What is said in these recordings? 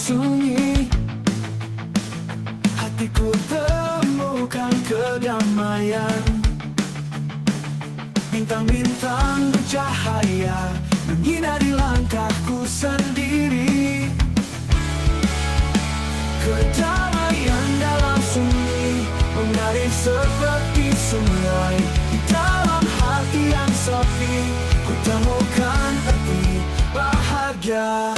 sunyi, hatiku temukan kedamaian. Bintang-bintang bercahaya menyinari langkahku sendiri. Kedamaian dalam sunyi mengalir seperti sungai. Di dalam hati yang sepi ku temukan arti bahagia.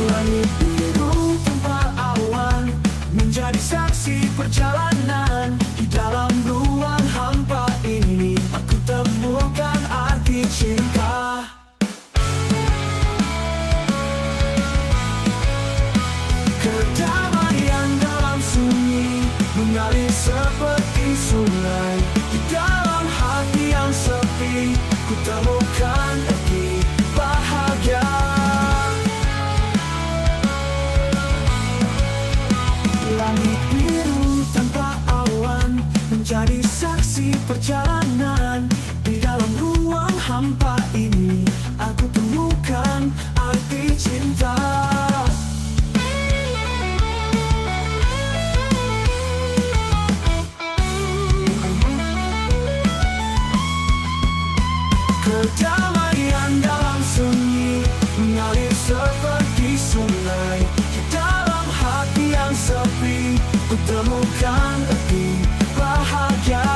Langit biru tanpa awan menjadi saksi perjalanan. Di dalam ruang hampa ini aku temukan arti cinta. Kedamaian dalam sunyi mengalir seperti sungai. Di dalam hati yang sepi ku temukan arti bahagia. Langit biru tanpa awan menjadi saksi perjalanan. Di dalam ruang hampa ini aku temukan arti cinta. Kedamaian dalam sunyi mengalir seperti sungai. Di dalam hati yang sepi ku temukan arti bahagia.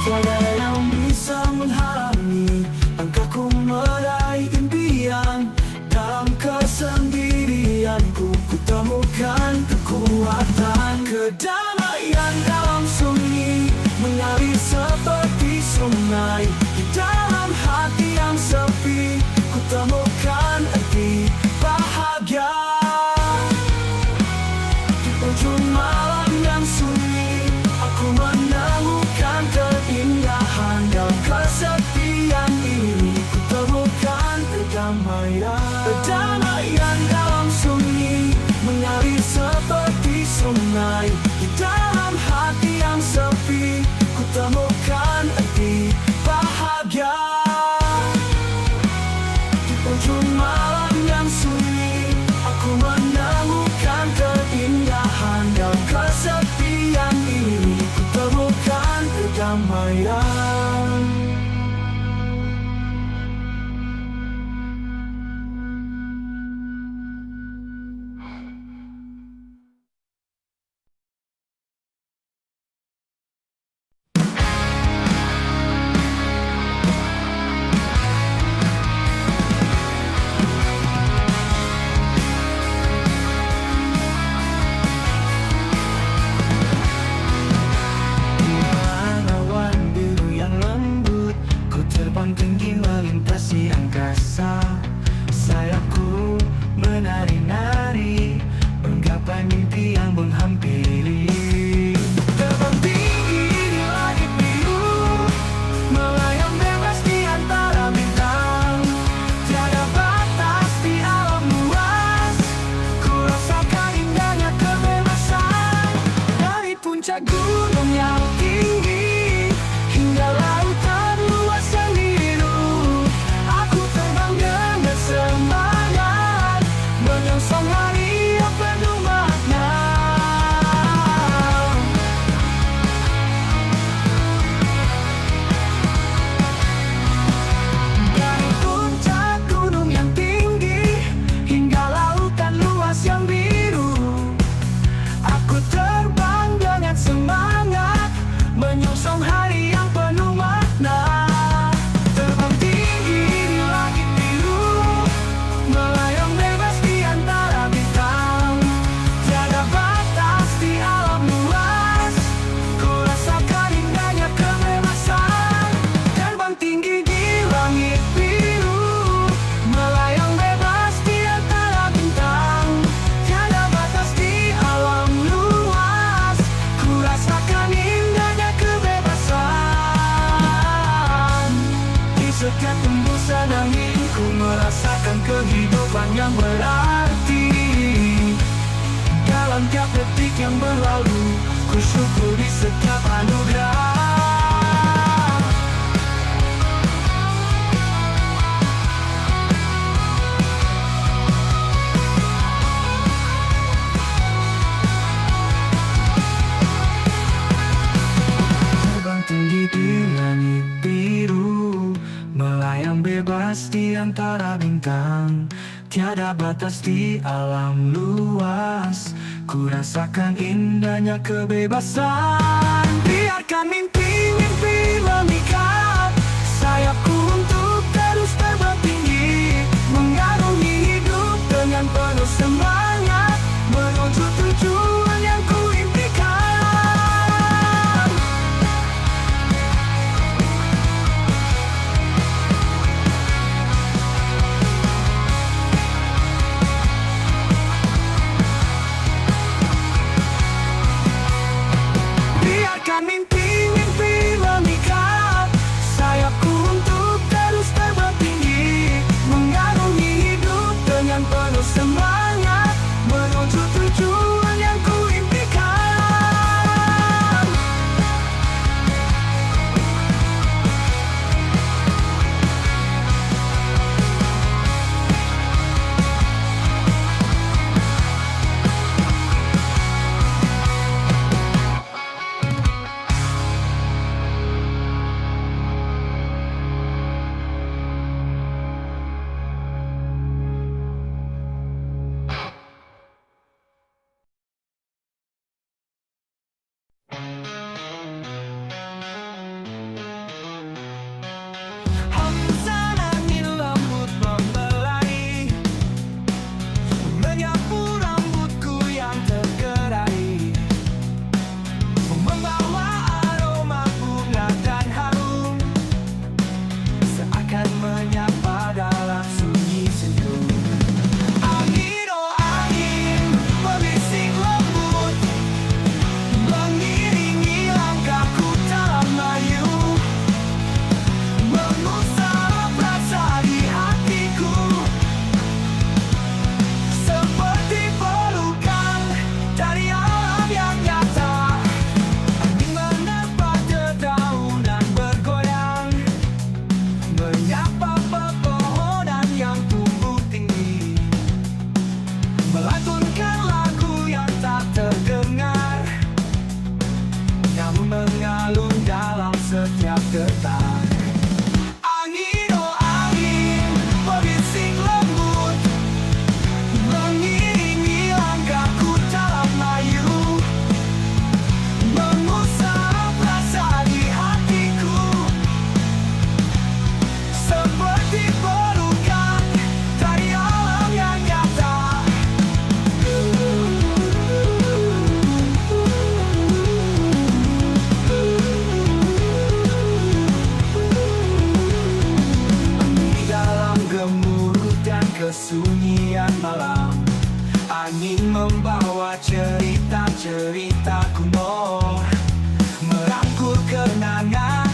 Tiada yang bisa menghalangi langkahku meraih impian. Dalam kesendirianku ku temukan kekuatan. Kedamaian dalam sunyi mengalir seperti sungai. Di dalam hati yang sepi ku temukan arti bahagia. Di ujung malam yang sunyi aku menemukan keindahan. Dalam kesepian ini ku temukan kedamaian. Kedamaian dalam sunyi mengalir seperti sungai. Di dalam hati yang sepi ku temukan arti bahagia. Di ujung malam yang sunyi aku menemukan keindahan. Dalam kesepian ini ku temukan kedamaian. Tinggi melintasi angkasa, sayapku menari-nari menggapai mimpi yang menghampiri. Terbang tinggi di langit biru, melayang bebas di antara bintang. Tiada batas di alam luas, ku rasakan indahnya kebebasan. Dari puncak gunung yang tinggi hingga lautan luas yang semangat menyongsong hari yang penuh makna. Dari puncak gunung yang tinggi hingga lautan luas yang biru, aku terbang dengan semangat setiap detik yang berlalu, ku syukuri setiap anugerah. Terbang tinggi di langit biru, melayang bebas di antara bintang. Tiada batas di alam luas, ku rasakan indahnya kebebasan. Biarkan mimpi-mimpi memikat sayapku untuk terus terbang tinggi, mengarungi hidup dengan penuh semangat, menuju tujuan yang ku impikan. Biarkan mimpi-mimpi memikat sayapku untuk terus terbang tinggi, mengarungi hidup dengan penuh semangat, menuju tujuan yang ku impikan. Hembusan angin lembut membelai, menyapu rambutku yang tergerai, membawa aroma bunga dan harum, seakan menyapa dalam sunyi sendu. Angin, oh angin, berbisik lembut, mengiringi langkahku dalam layu, mengusap rasa di hatiku, seperti pelukan dari alam yang nyata. Angin menerpa dedaunan bergoyang, menyapa pepohonan yang tumbuh tinggi, melantunkan lagu yang tak terdengar, namun mengalun dalam setiap detak. Angin, oh angin, berbisik lembut, mengiringi langkahku dalam layu, mengusap rasa di hatiku, seperti pelukan dari alam yang nyata. Di dalam gemuruh dan kesunyian malam, angin membawa cerita-cerita kuno, merangkul kenangan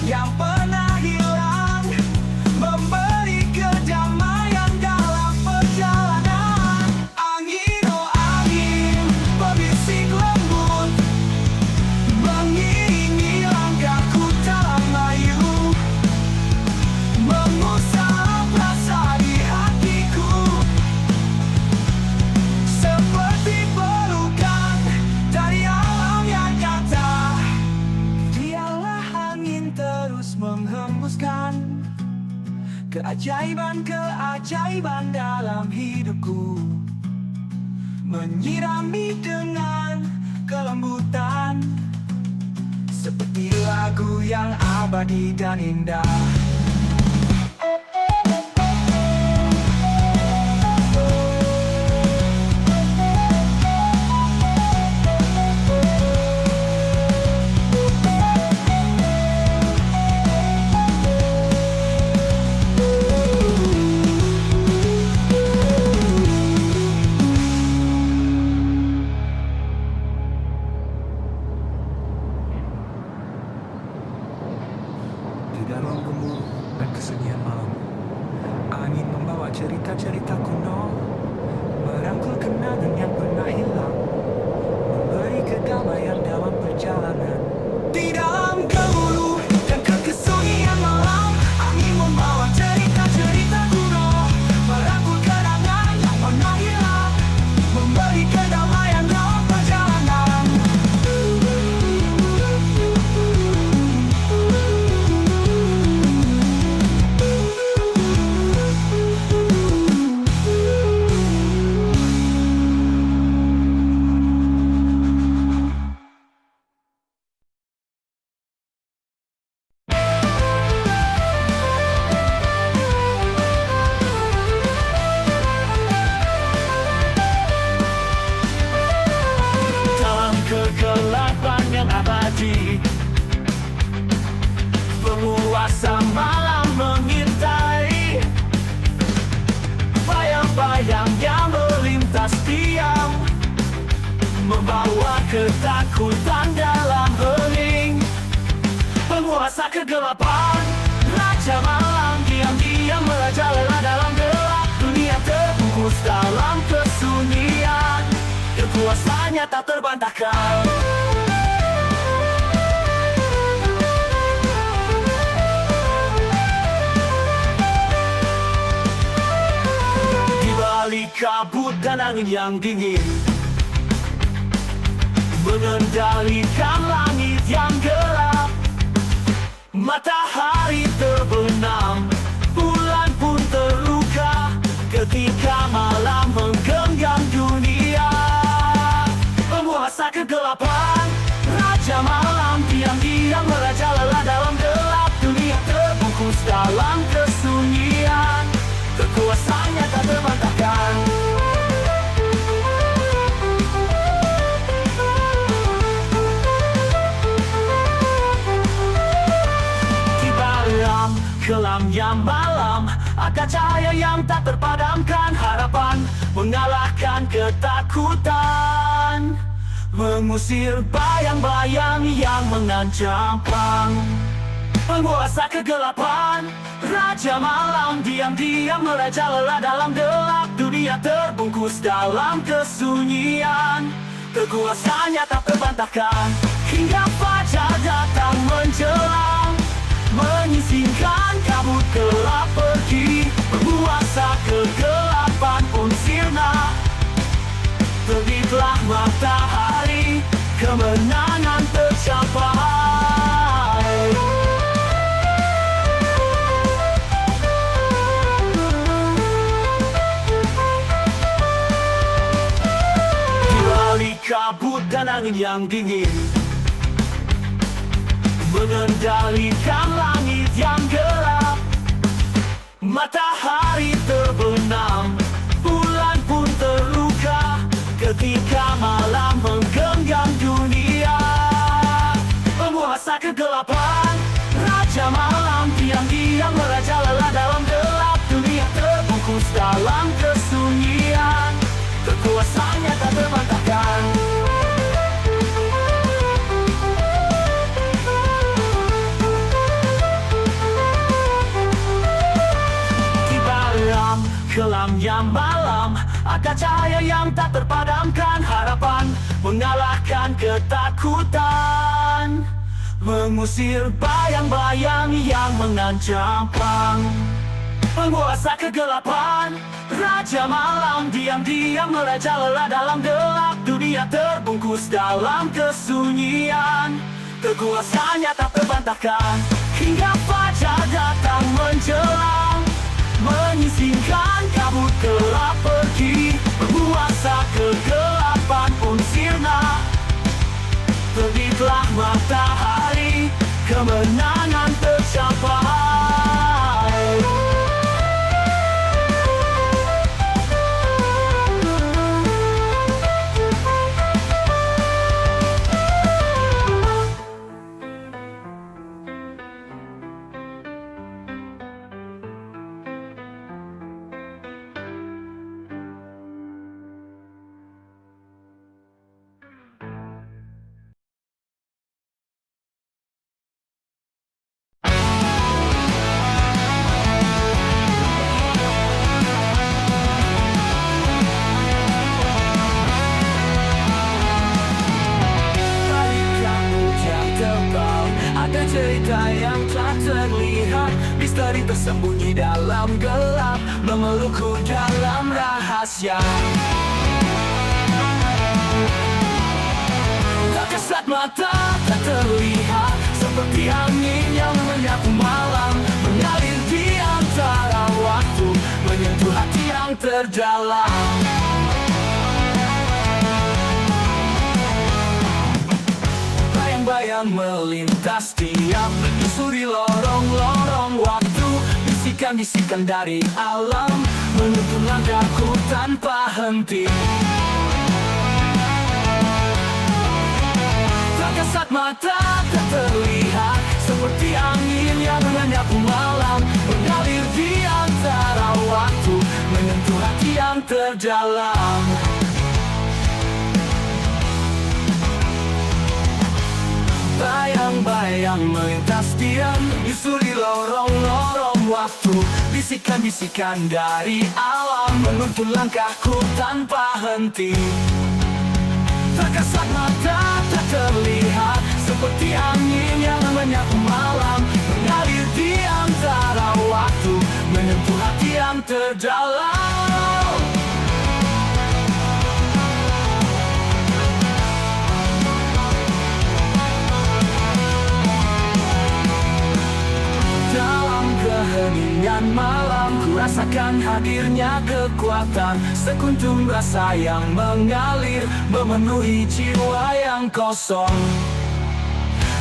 yang pernah hilang, memberi kedamaian dalam perjalanan. Angin, oh angin, berbisik lembut, mengiringi langkahku dalam layu, mengusap rasa di hatiku, seperti pelukan dari alam yang nyata. Dialah angin terus menghembuskan keajaiban-keajaiban dalam hidupku, menyirami dengan kelembutan, seperti lagu yang abadi dan indah. Di dalam gemuruh membawa ketakutan dalam hening. Penguasa kegelapan, raja malam, diam-diam merajalela dalam gelap. Dunia terbungkus dalam kesunyian, kekuasaannya tak terbantahkan. Di balik kabut dan angin yang dingin, mengendalikan langit yang gelap. Matahari terbenam, bulan pun terluka ketika malam menggenggam dunia. Penguasa kegelapan, raja malam, diam-diam merajalela dalam gelap. Dunia terbungkus dalam kesunyian, kekuasaannya tak terbantahkan. Kelamnya malam, ada cahaya yang tak terpadamkan. Harapan mengalahkan ketakutan, mengusir bayang-bayang yang mengancam perang. Penguasa kegelapan, raja malam, diam-diam merajalela dalam gelap. Dunia terbungkus dalam kesunyian, kekuasaannya tak terbantahkan. Hingga fajar datang menjelang, menyisingkan kabut gelap pergi. Penguasa kegelapan pun sirna, terbitlah matahari, kemenangan tercapai. Di balik kabut dan angin yang dingin, mengendalikan langit yang gelap. Matahari terbenam, bulan pun terluka ketika malam menggenggam dunia. Penguasa kegelapan, raja malam, diam-diam merajalela dalam gelap. Dunia terbungkus dalam kesunyian, kekuasaannya tak terbantahkan. Kelamnya malam, ada cahaya yang tak terpadamkan. Harapan mengalahkan ketakutan, mengusir bayang-bayang yang mengancam perang. Penguasa kegelapan, raja malam, diam-diam merajalela dalam gelap. Dunia terbungkus dalam kesunyian, kekuasaannya tak terbantahkan. Hingga fajar datang menjelang, menyisingkan kabut gelap pergi. Penguasa kegelapan pun sirna, terbitlah matahari, kemenangan tercapai. Cerita yang tak terlihat, misteri tersembunyi dalam gelap, memelukku dalam rahasia. Tak kasat mata, tak terlihat, seperti angin yang menyapu malam, mengalir di antara waktu, menyentuh hati yang terdalam. Bayang melintas tiap, menyusuri lorong-lorong waktu. Bisikan-bisikan dari alam menuntun langkahku tanpa henti. Tak kasat mata, tak terlihat, seperti angin yang menyapu malam, mengalir di antara waktu, menyentuh hati yang terdalam. yang melintas diam, menyusuri lorong-lorong waktu. Bisikan-bisikan dari alam menuntun langkahku tanpa henti. Tak kasat mata, tak terlihat, seperti angin yang menyapu malam, mengalir di antara waktu, menyentuh hati yang terdalam. Dalam keheningan malam, ku rasakan hadirnya kekuatan, sekuntum rasa yang mengalir, memenuhi jiwa yang kosong.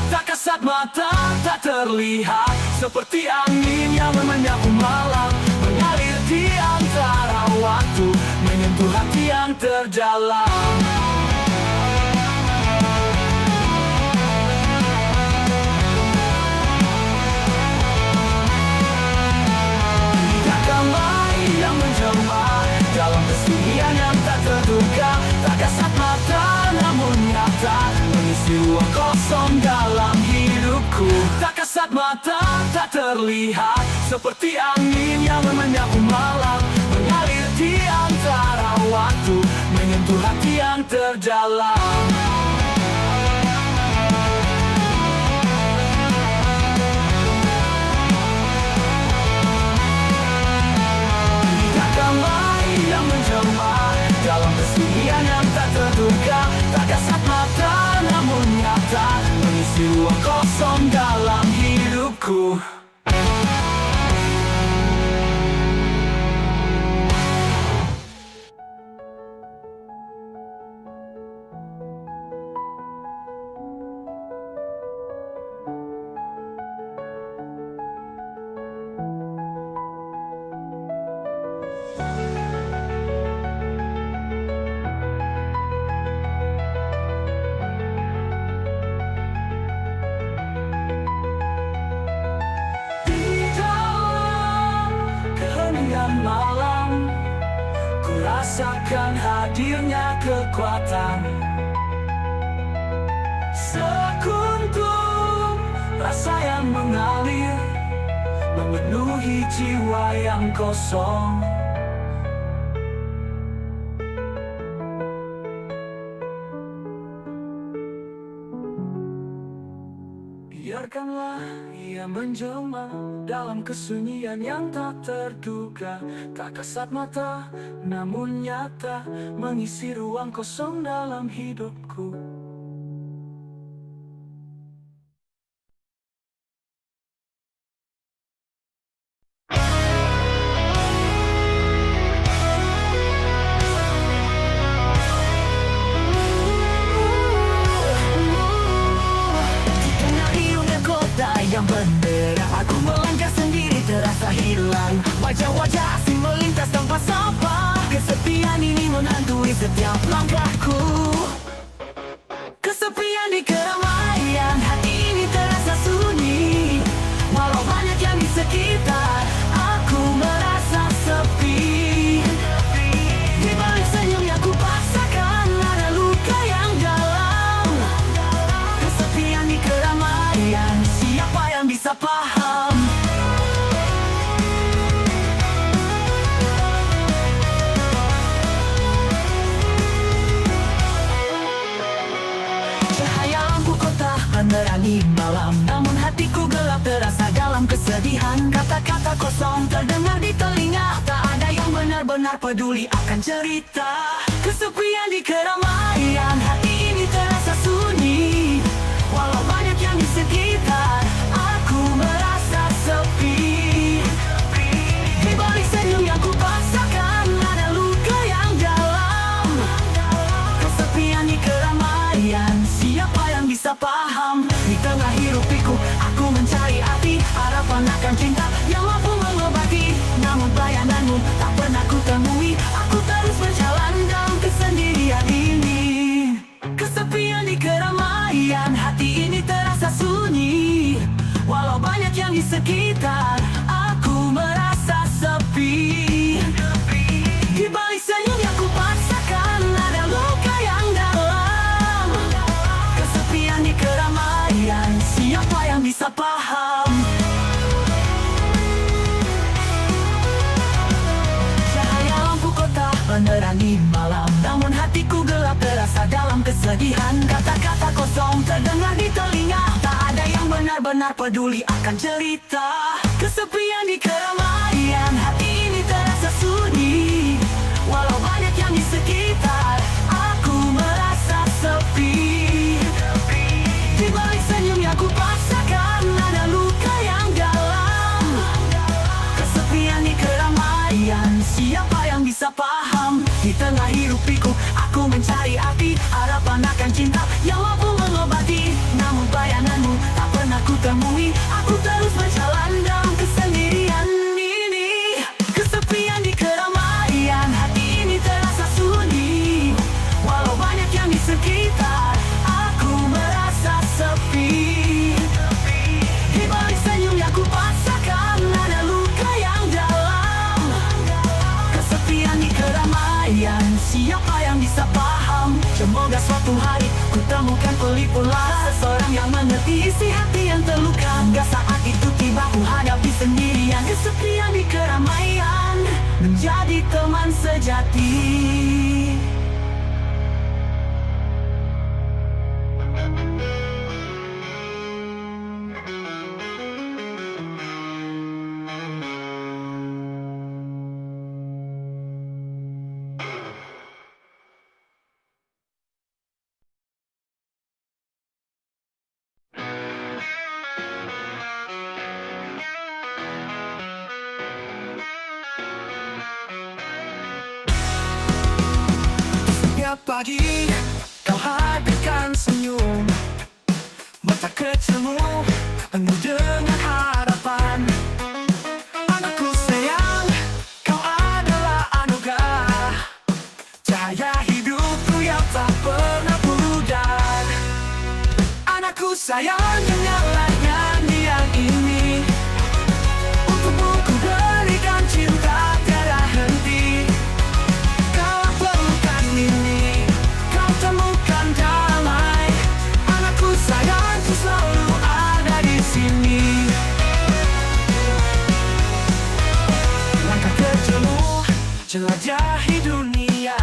Tak kasat mata, tak terlihat, seperti angin yang menyapu malam, mengalir di antara waktu, menyentuh hati yang terdalam. Yang menjelma dalam kesunyian yang tak terduga, tak kasat mata namun nyata, mengisi ruang kosong dalam hidupku. Tak kasat mata, tak terlihat, seperti angin yang menyapu malam, mengalir di antara waktu, menyentuh hati yang terdalam. Yang menjelma dalam kesunyian yang tak terduga, tak kasat mata namun nyata, mengisi ruang kosong dalam hidupku. Malam, ku rasakan hadirnya kekuatan, sekuntum rasa yang mengalir, memenuhi jiwa yang kosong. Biarkanlah ia menjelma dalam kesunyian yang tak terduga, tak kasat mata namun nyata, mengisi ruang kosong dalam hidupku. Yang bendera, aku melangkah sendiri terasa hilang. Wajah-wajah asing melintas tanpa sapa, kesepian ini menghantui setiap langkahku. Kesepian di keramaian, hati ini terasa sunyi. Walau banyak yang di sekitar, aku merasa sepi. Di balik senyum yang ku paksakan, ada luka yang dalam. Kesepian di keramaian, siapa yang bisa paham? Cahaya lampu kota menerangi malam, namun hatiku gelap terasa dalam kesedihan. Kata-kata kosong terdengar di telinga, tak ada yang benar-benar peduli akan cerita. Kesepian di keramaian, hati ini terasa sunyi. Walau banyak yang di sekitar, aku merasa sepi. Di balik senyum yang ku paksakan, ada luka yang dalam. Kesepian di keramaian, siapa yang bisa paham? Di tengah hiruk pikuk, aku mencari arti, harapan akan cinta yang mampu mengobati. Namun bayanganmu tak pernah ku temui, aku terus berjalan dalam kesendirian ini. bisa paham. Cahaya lampu kota menerangi malam, namun hatiku gelap terasa dalam kesedihan. Kata-kata kosong terdengar di telinga, tak ada yang benar-benar peduli akan cerita. Kesepian di keramaian, hati ini terasa sunyi. Walau banyak yang di sekitar, aku merasa sepi. Di balik senyum yang ku paksakan, ada luka yang dalam. Kesepian di keramaian, siapa yang bisa paham? Di tengah hiruk pikuk, aku mencari arti, harapan akan cinta yang mampu mengobati. Namun bayanganmu tak pernah ku temui, aku terus berjalan dalam kesendirian ini. Kesepian di keramaian, hati ini terasa sunyi. Walau banyak yang di sekitar, aku merasa sepi. Di balik senyum yang ku paksakan, ada luka yang dalam. Kesepian di keramaian, siapa yang bisa paham? Semoga suatu hari ku temukan pelipur lara, seseorang yang mengerti isi hati yang terluka. Hingga saat itu tiba ku hadapi sendirian. Kesepian di keramaian menjadi teman sejati. Setiap pagi kau hadirkan senyum, mata kecilmu penuh dengan harapan. Anakku sayang, kau adalah anugerah, cahaya hidupku yang tak pernah pudar. Anakku sayang, dengarlah nyanyian ini, untukmu ku berikan cinta tiada henti. Kau perlukan ini, kau temukan damai. Anakku sayang, ku selalu ada di sini. Langkah kecilmu jelajahi dunia,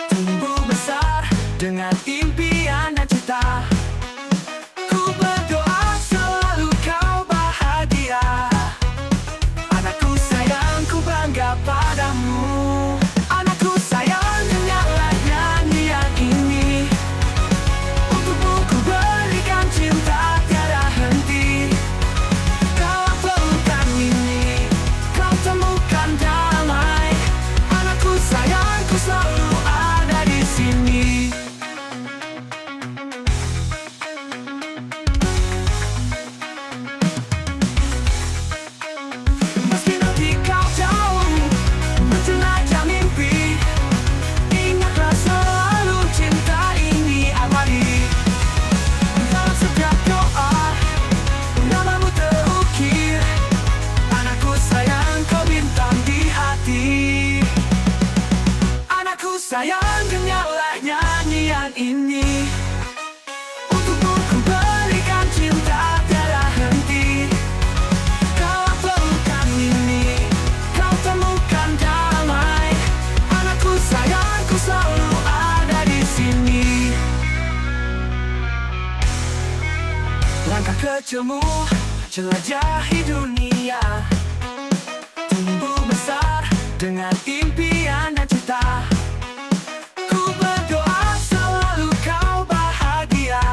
tumbuh besar dengan impian dan cita. Ku berdoa selalu kau bahagia. Anakku sayang, ku bangga padamu. Anakku sayang, dengarlah nyanyian ini, untukmu ku berikan cinta tiada henti. Kau perlukan ini, kau temukan damai. Anakku sayang, ku selalu ada di sini. Meski nanti kau jauh menjelajah mimpi, ingatlah selalu cinta ini abadi. Dalam setiap doa, namamu terukir. Anakku sayang, kau bintang di hati. Anakku sayang, dengarlah nyanyian ini, untukmu ku berikan cinta tiada henti. Kau perlukan ini, kau temukan damai. Anakku sayang, ku selalu ada di sini. Langkah kecilmu jelajahi dunia, tumbuh besar dengan impian dan cita. Ku berdoa selalu kau bahagia.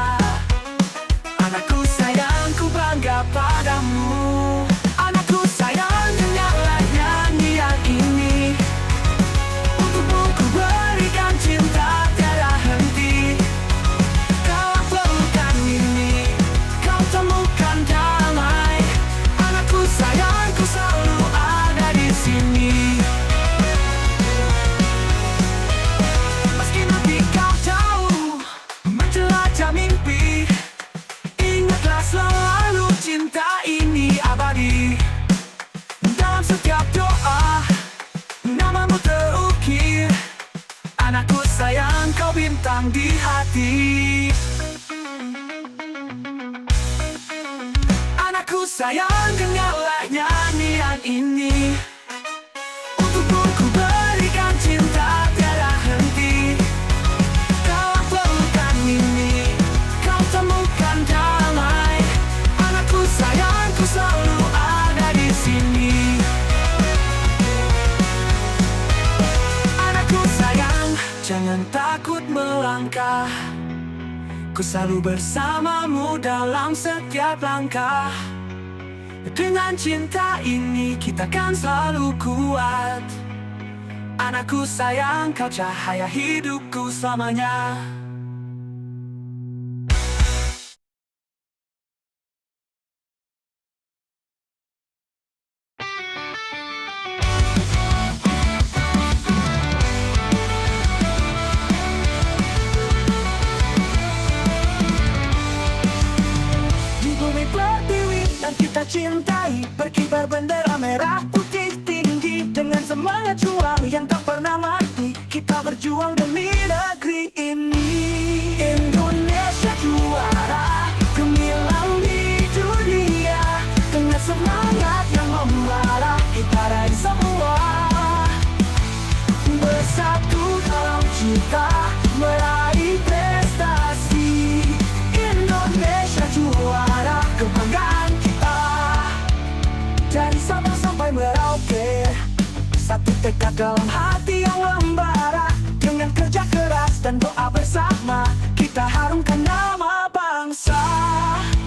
Anakku sayang, ku bangga padamu. Anakku sayang, dengarlah nyanyian ini, untukmu ku berikan cinta tiada henti. Kau perlukan ini, kau temukan damai. Anakku sayang, ku selalu ada di sini. Meski nanti kau jauh menjelajah mimpi, ingatlah selalu cinta ini abadi. Dalam setiap doa, namamu terukir. Anakku sayang, kau bintang di hati. sayang, dengarlah nyanyian ini. Untukmu ku berikan cinta tiada henti. Dalam pelukan ini kau temukan damai. Anakku sayang, ku selalu ada di sini. Anakku sayang, jangan takut melangkah. Ku selalu bersamamu dalam setiap langkah. Dengan cinta ini kita kan selalu kuat. Anakku sayang, kau cahaya hidupku selamanya. Kita cintai, berkibar bendera merah putih tinggi. Dengan semangat juang yang tak pernah mati, kita berjuang demi negeri ini. Indonesia juara, gemilang di dunia. Dengan semangat yang membara, kita raih semua. Bersatu dalam cita, meraih prestasi. Indonesia juara, kebanggaan dari Sabang sampai Merauke. Satu tekad dalam hati yang membara. Dengan kerja keras dan doa bersama, kita harumkan nama bangsa.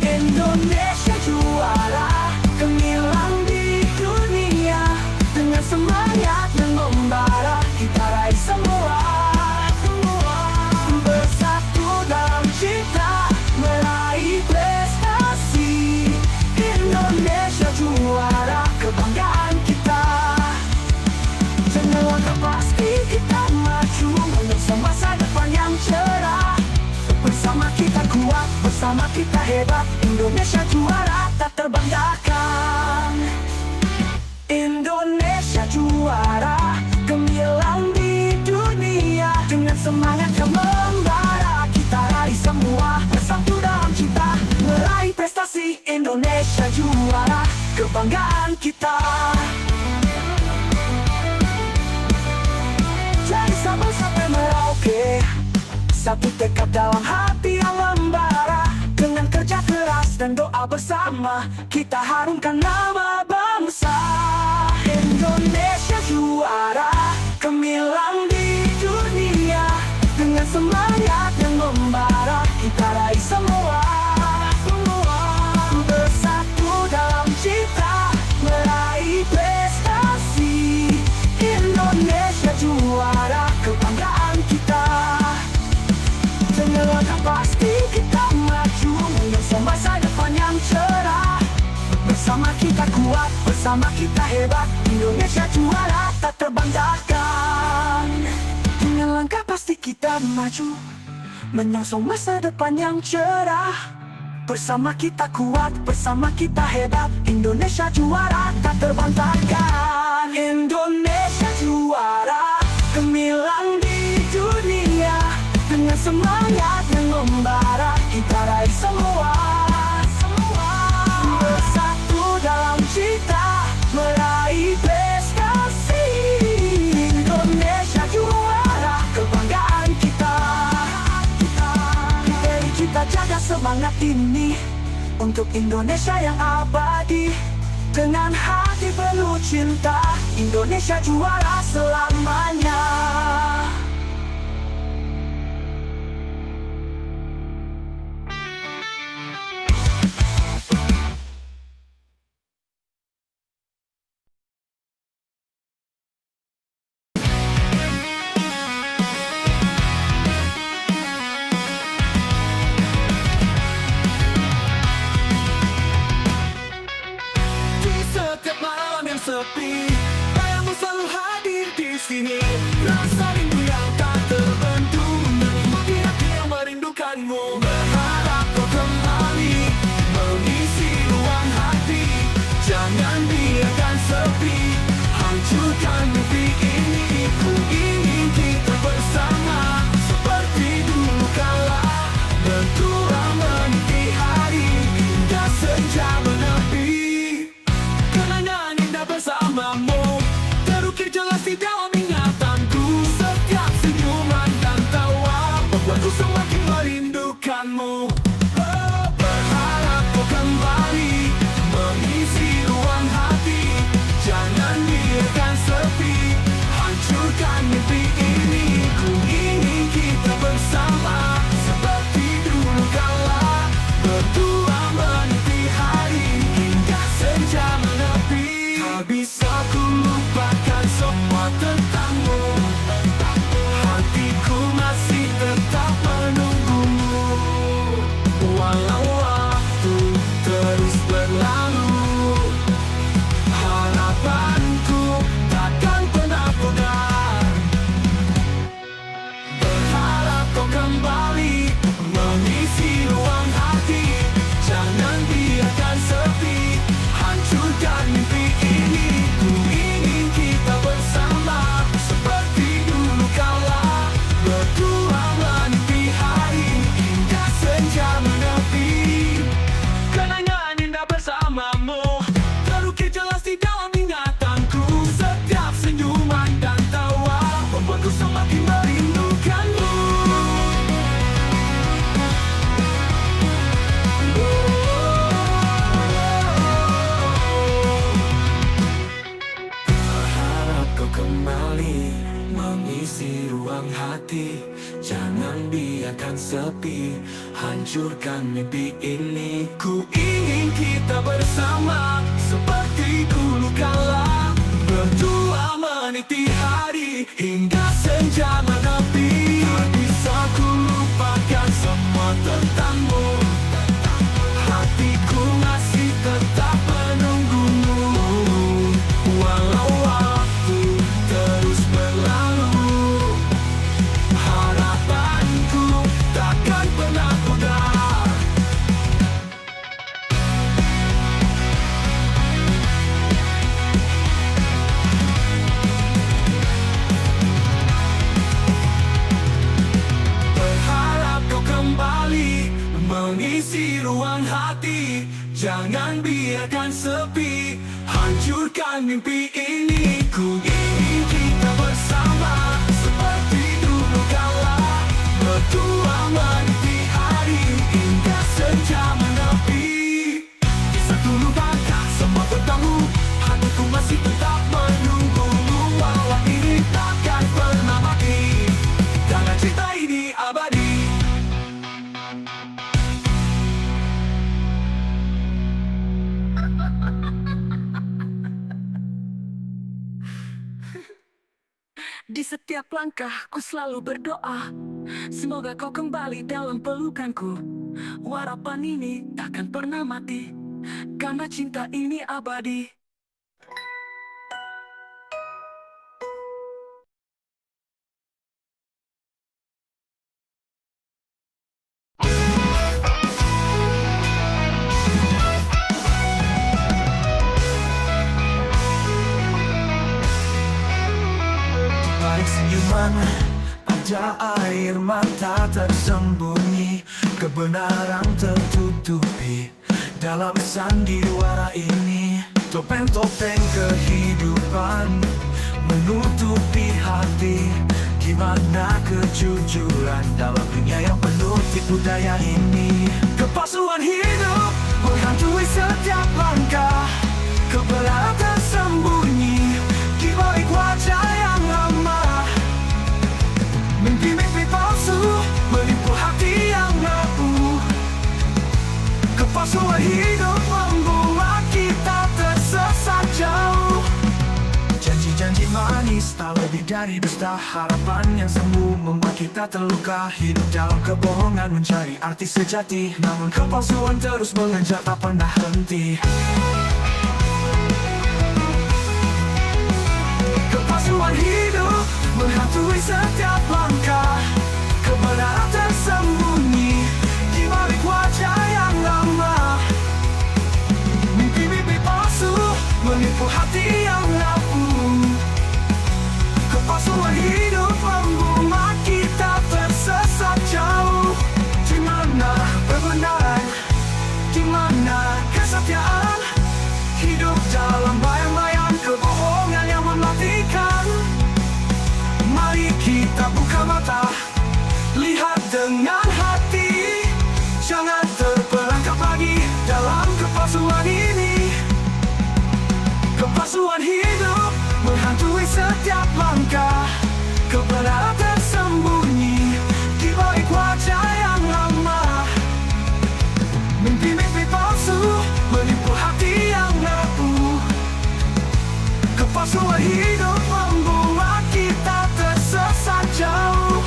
Indonesia juara, gemilang di dunia. Dengan semangat yang membara, kita raih semua. Bersatu dalam cita, meraih prestasi. Indonesia juara, kebanggaan kita. Jangan langkah pasti kita maju menuju masa depan yang cerah. Bersama kita kuat, bersama kita hebat. Indonesia juara tak terbanggakan. Indonesia juara, gemilang di dunia. Dengan semangat yang membara, kita raih semua. Bersatu dalam cinta, meraih prestasi. Indonesia juara, kebanggaan kita. Dari Sabang sampai Merauke, satu tekad dalam hati yang membara. Dengan kerja keras dan doa bersama, kita harumkan nama bangsa. Indonesia juara, gemilang di dunia. Dengan semangat yang membara, kita raih semua. Bersatu dalam cita, meraih prestasi. Indonesia juara, kebanggaan kita. Dengan langkah pasti kita maju menuju masa depan yang cerah. Bersama kita kuat, bersama kita hebat. Indonesia juara tak terbanggakan. Dengan langkah pasti kita maju menyongsong masa depan yang cerah. Bersama kita kuat, bersama kita hebat. Indonesia juara tak terbantahkan. Indonesia juara, gemilang di dunia. Dengan semangat yang membara, kita raih semua. Bersatu dalam cita, meraih prestasi. Indonesia juara, kebanggaan kita. Mari kita jaga semangat ini untuk Indonesia yang abadi. Dengan hati penuh cinta, Indonesia juara selamanya. Sepi, bayangmu selalu hadir di sini. Rasa rindu yang tak terbendung menyelimuti hati yang merindukanmu. Berharap kau kembali mengisi ruang hati. Jangan biarkan sepi hancurkan mimpi ini. Ku ingin kita bersama seperti dulu kala. Bertuah meniti hari hingga senja menepi. merindukanmu. Berharap kau kembali mengisi ruang hati. Jangan biarkan sepi, hancurkan mimpi ini. Ku ingin kita bersama seperti dulu kala, berdua menanti hari hingga senja menepi. Tak bisa ku lupakan semua tentangmu, hatiku masih tetap menunggumu. Walau waktu terus berlalu, harapanku takkan pernah pudar. Berharap kau kembali mengisi ruang hati. Jangan biarkan sepi, hancurkan mimpi ini. Ku ingin kita bersama seperti dulu kala, berdua menanti hari hingga senja menepi. Kenangan indah bersamamu terukir jelas di dalam ingatanku. Setiap senyuman dan tawa membuatku semakin merindukanmu. Berharap kau kembali mengisi ruang hati. Jangan biarkan sepi, hancurkan mimpi ini. Ku ingin kita bersama seperti dulu kala, berdua meniti hari hingga senja menepi. Tak bisa ku lupakan semua tentangmu, hatiku masih tetap menunggumu. Walau waktu terus berlalu, harapanku takkan pernah pudar. Berharap kau kembali mengisi ruang hati. Jangan biarkan sepi, hancurkan mimpi ini. Ku ingin kita bersama seperti dulu kala, berdua menanti hari hingga senja menepi. Kisah dulu bangka semua tentangmu, hatiku masih tetap menunggumu. Walau ini takkan pernah mati, karena cerita ini abadi. Di setiap langkah ku selalu berdoa, semoga kau kembali dalam pelukanku. Harapan ini takkan pernah mati, karena cinta ini abadi. Balik senyuman ada air mata tersembunyi, kebenaran tertutupi dalam sandiwara ini. Topeng-topeng kehidupan menutupi hati. Gimana kejujuran dalam dunia yang penuh tipu daya ini? Kepalsuan hidup menghantui setiap langkah, kebenaran tersembunyi di balik wajah yang lama. Mimpi-mimpi palsu menipu hati yang rapuh. Kepalsuan hidup membuat kita tersesat jauh. Janji-janji manis tak lebih dari dusta, harapan yang semu membuat kita terluka. Hidup dalam kebohongan mencari arti sejati, namun kepalsuan terus mengejar tak pernah henti. Kepalsuan hidup menghantui setiap langkah, kebenaran tersembunyi di balik wajah yang lama. Mimpi-mimpi palsu menipu hati yang rapuh. Kepalsuan hidup membuat kita tersesat jauh. Di mana kebenaran, di mana kesetiaan? Hidup dalam bayang-bayang kebohongan yang mematikan. Mari kita buka mata, lihat Kepalsuan hidup menghantui setiap langkah. Kebenaran tersembunyi di balik wajah yang lama. Mimpi-mimpi palsu menipu hati yang rapuh. Kepalsuan hidup membuat kita tersesat jauh.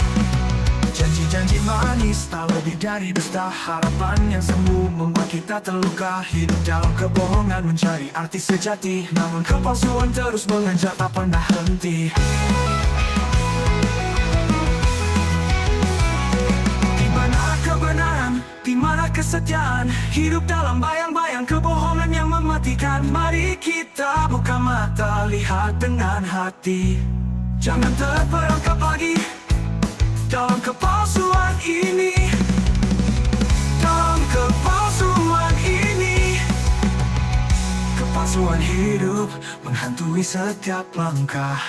Janji-janji manis tak lebih dari dusta. Harapan yang semu membuat kita terluka. Hidup dalam kebohongan mencari arti sejati. Namun kepalsuan terus mengejar tak pernah henti. Di mana kebenaran, di mana kesetiaan? Hidup dalam bayang-bayang kebohongan yang mematikan. Mari kita buka mata, lihat dengan hati. Jangan terperangkap lagi dalam kepalsuan ini. Dalam kepalsuan ini. Kepalsuan hidup menghantui setiap langkah.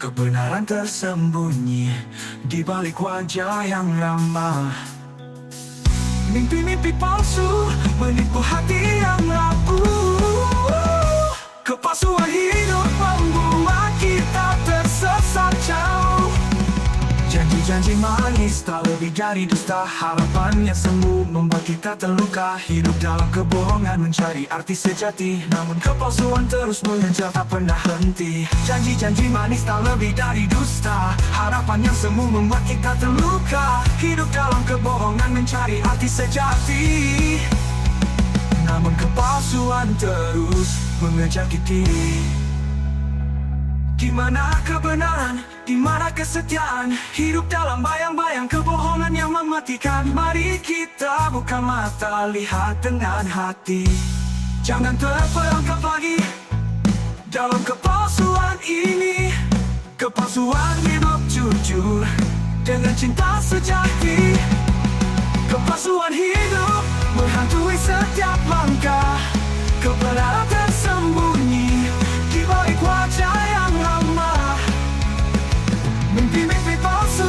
Kebenaran tersembunyi di balik wajah yang ramah. Mimpi-mimpi palsu menipu hati yang rapuh. Kepalsuan hidup membuat kita tersesat jauh. Janji-janji manis tak lebih dari dusta. Harapan yang semu membuat kita terluka. Hidup dalam kebohongan mencari arti sejati. Namun kepalsuan terus mengejar tak pernah henti. Janji-janji manis tak lebih dari dusta. Harapan yang semu membuat kita terluka. Hidup dalam kebohongan mencari arti sejati. Namun kepalsuan terus mengejar kita. Di mana kebenaran, di mana kesetiaan? Hidup dalam bayang-bayang kebohongan yang mematikan. Mari kita buka mata, lihat dengan hati. Jangan terperangkap lagi dalam kepalsuan ini. Kepalsuan hidup jujur dengan cinta sejati. Kepalsuan hidup menghantui setiap langkah. Kebenaran tersembunyi di balik wajah yang lama. Mimpi-mimpi palsu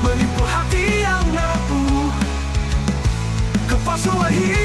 menipu hati yang rapuh. Kepalsuan hidup